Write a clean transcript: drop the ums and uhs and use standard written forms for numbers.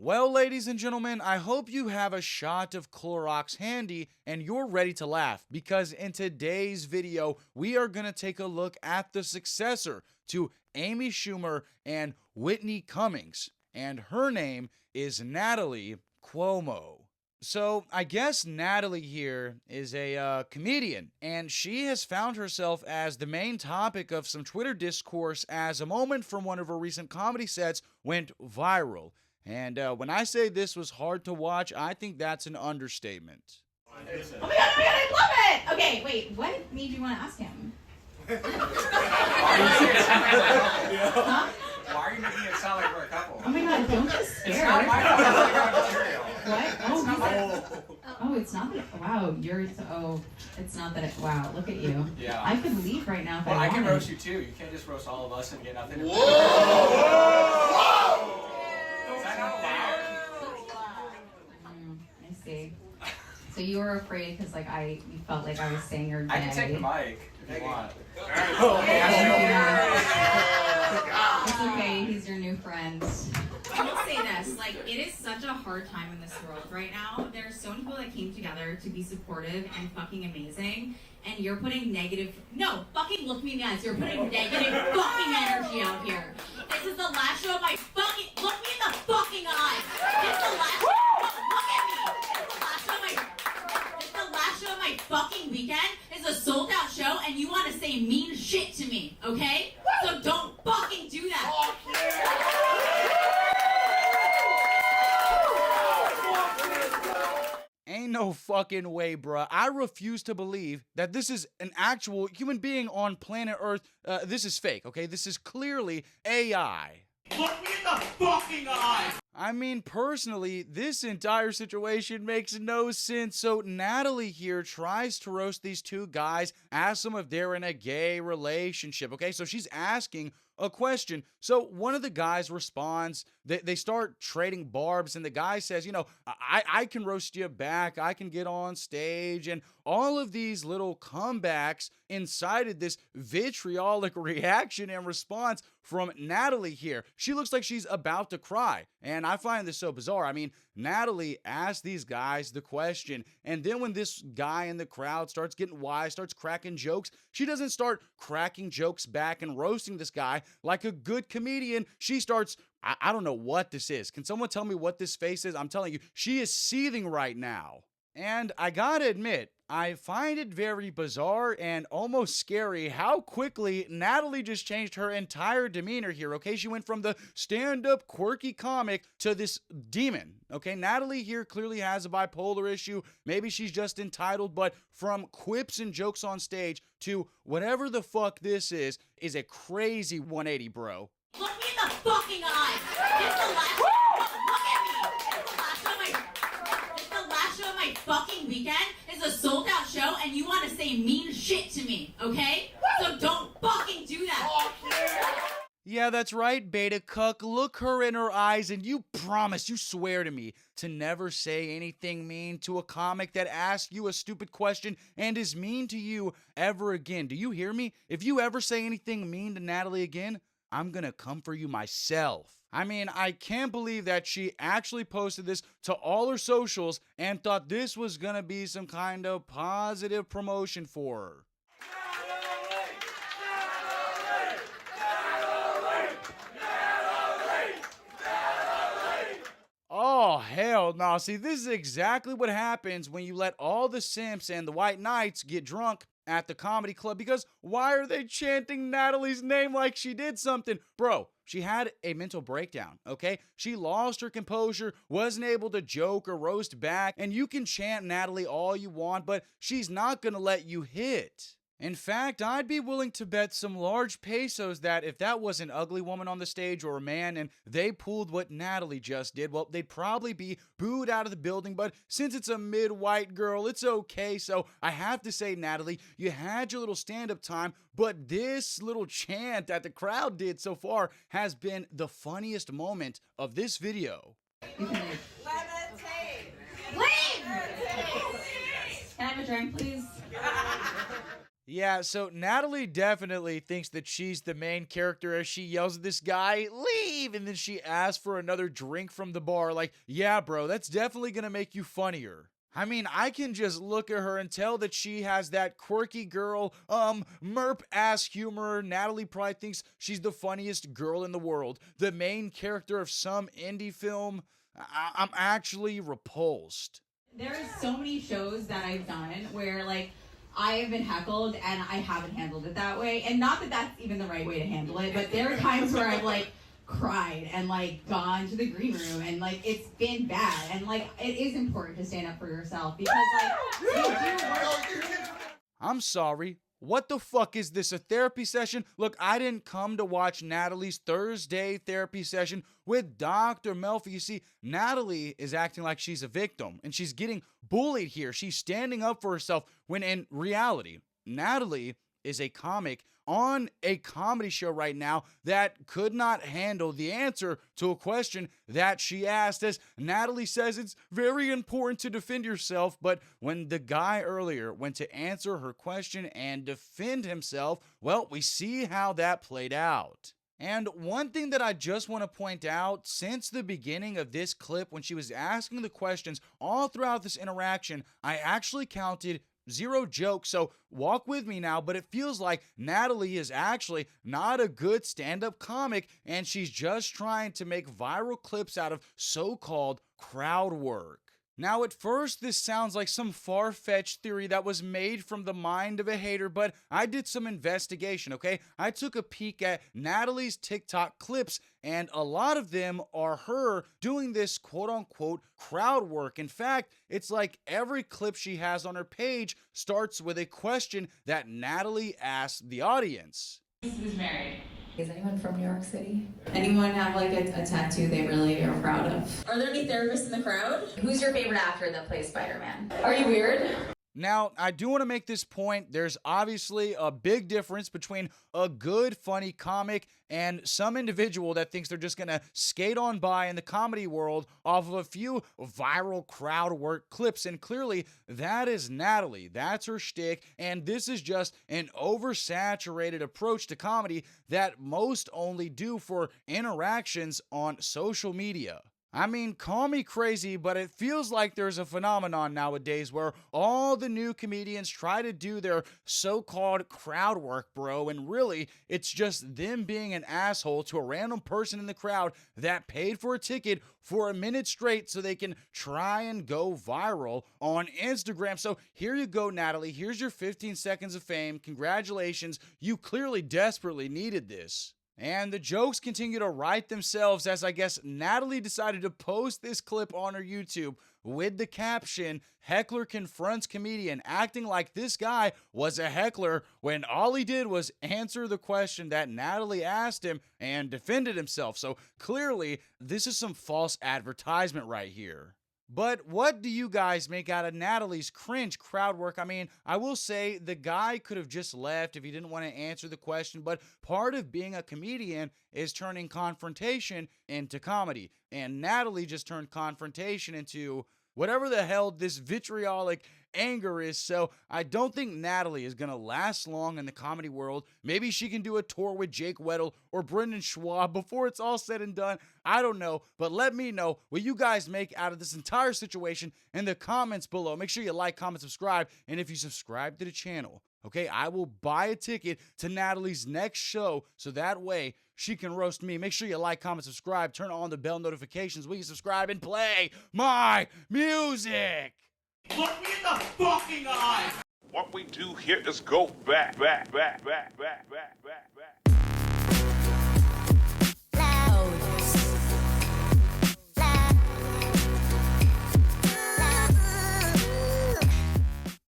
Well, ladies and gentlemen, I hope you have a shot of Clorox handy and you're ready to laugh because in today's video, we are going to take a look at the successor to Amy Schumer and Whitney Cummings, and her name is Natalie Cuomo. So, I guess Natalie here is a comedian, and she has found herself as the main topic of some Twitter discourse as a moment from one of her recent comedy sets went viral. And when I say this was hard to watch, I think that's an understatement. Oh my god, I love it! Okay, wait, what made you want to ask him? Huh? Why are you making it sound like we're a couple? Oh my god, don't get It's scared. not my material. What? Oh, it's not that. Wow, it's not that. Wow, look at you. Yeah. I could leave right now if Well, I I can wanted. roast you too. You can't just roast all of us and get nothing. Whoa! Is that not allowed? I see. So you were afraid because you felt like I was saying you're gay. I can take the mic if you want. It's okay. He's your new friend. I will say this, it is such a hard time in this world right now. There are so many people that came together to be supportive and fucking amazing, and you're putting fucking look me in the eyes. You're putting negative fucking energy out here. This is the last show of my fucking, look me in the fucking eyes. This is the last, look at me. This is the last show of my fucking weekend. It's a sold out show, and you want to say mean shit to me, okay? So don't fucking do that. Ain't no fucking way, bruh. I refuse to believe that this is an actual human being on planet Earth. This is fake, okay? This is clearly AI. Look me in the fucking eye! I mean, personally, this entire situation makes no sense. So Natalie here tries to roast these two guys, asks them if they're in a gay relationship, okay? So she's asking a question. So one of the guys responds, they start trading barbs, and the guy says, I can roast you back, I can get on stage, and all of these little comebacks incited this vitriolic reaction and response from Natalie here. She looks like she's about to cry, and I find this so bizarre. I mean, Natalie asked these guys the question, and then when this guy in the crowd starts getting wise, starts cracking jokes, she doesn't start cracking jokes back and roasting this guy like a good comedian. She starts, I don't know what this is. Can someone tell me what this face is? I'm telling you, she is seething right now. And I gotta admit, I find it very bizarre and almost scary how quickly Natalie just changed her entire demeanor here, okay? She went from the stand-up quirky comic to this demon, okay? Natalie here clearly has a bipolar issue. Maybe she's just entitled, but from quips and jokes on stage to whatever the fuck this is a crazy 180, bro. Look me in the fucking eyes. This is the last. Look at me. This is the last show of my fucking weekend. It's a sold out show, and you want to say mean shit to me, okay? So don't fucking do that. Yeah, that's right, Beta Cuck. Look her in her eyes and you swear to me to never say anything mean to a comic that asks you a stupid question and is mean to you ever again. Do you hear me? If you ever say anything mean to Natalie again, I'm gonna come for you myself. I mean, I can't believe that she actually posted this to all her socials and thought this was gonna be some kind of positive promotion for her. Oh, hell no. See, this is exactly what happens when you let all the simps and the white knights get drunk at the comedy club, because why are they chanting Natalie's name like she did something? Bro, she had a mental breakdown, okay? She lost her composure, wasn't able to joke or roast back, and you can chant Natalie all you want, but she's not gonna let you hit. In fact, I'd be willing to bet some large pesos that if that was an ugly woman on the stage or a man and they pulled what Natalie just did, well, they'd probably be booed out of the building. But since it's a mid-white girl, it's okay. So I have to say, Natalie, you had your little stand-up time, but this little chant that the crowd did so far has been the funniest moment of this video. Leave! Can I have a drink, please? Yeah, so Natalie definitely thinks that she's the main character as she yells at this guy, leave! And then she asks for another drink from the bar. Like, yeah, bro, that's definitely gonna make you funnier. I mean, I can just look at her and tell that she has that quirky girl, merp ass humor. Natalie probably thinks she's the funniest girl in the world, the main character of some indie film. I'm actually repulsed. There's so many shows that I've done where, like, I have been heckled and I haven't handled it that way. And not that that's even the right way to handle it, but there are times where I've, like, cried and, like, gone to the green room and, like, it's been bad. And, like, it is important to stand up for yourself because, like, you do work. I'm sorry. What the fuck is this, a therapy session? Look, I didn't come to watch Natalie's Thursday therapy session with Dr. Melfi. You see, Natalie is acting like she's a victim and she's getting bullied here. She's standing up for herself when in reality, Natalie is a comic on a comedy show right now that could not handle the answer to a question that she asked. As Natalie says, it's very important to defend yourself, but when the guy earlier went to answer her question and defend himself, well, we see how that played out. And one thing that I just want to point out, since the beginning of this clip when she was asking the questions all throughout this interaction, I actually counted 0 jokes, so walk with me now, but it feels like Natalie is actually not a good stand-up comic and she's just trying to make viral clips out of so-called crowd work. Now, at first, this sounds like some far-fetched theory that was made from the mind of a hater, but I did some investigation, okay? I took a peek at Natalie's TikTok clips, and a lot of them are her doing this quote-unquote crowd work. In fact, it's like every clip she has on her page starts with a question that Natalie asked the audience. Who's married? Is anyone from New York City? Anyone have, like, a tattoo they really are proud of? Are there any therapists in the crowd? Who's your favorite actor that plays Spider-Man? Are you weird? Now, I do want to make this point. There's obviously a big difference between a good, funny comic and some individual that thinks they're just going to skate on by in the comedy world off of a few viral crowd work clips. And clearly, that is Natalie. That's her shtick. And this is just an oversaturated approach to comedy that most only do for interactions on social media. I mean, call me crazy, but it feels like there's a phenomenon nowadays where all the new comedians try to do their so-called crowd work, bro, and really, it's just them being an asshole to a random person in the crowd that paid for a ticket for a minute straight so they can try and go viral on Instagram. So here you go, Natalie. Here's your 15 seconds of fame. Congratulations. You clearly desperately needed this. And the jokes continue to write themselves as I guess Natalie decided to post this clip on her YouTube with the caption, "Heckler confronts comedian," acting like this guy was a heckler when all he did was answer the question that Natalie asked him and defended himself. So clearly, this is some false advertisement right here. But what do you guys make out of Natalie's cringe crowd work? I mean, I will say the guy could have just left if he didn't want to answer the question, but part of being a comedian is turning confrontation into comedy. And Natalie just turned confrontation into whatever the hell this vitriolic anger is. So I don't think Natalie is going to last long in the comedy world. Maybe she can do a tour with Jake Weddle or Brendan Schwab before it's all said and done. I don't know, but let me know what you guys make out of this entire situation in the comments below. Make sure you like, comment, subscribe, and if you subscribe to the channel, okay, I will buy a ticket to Natalie's next show so that way she can roast me. Make sure you like, comment, subscribe, turn on the bell notifications. Will you subscribe and play my music? Look me in the fucking eyes! What we do here is go back.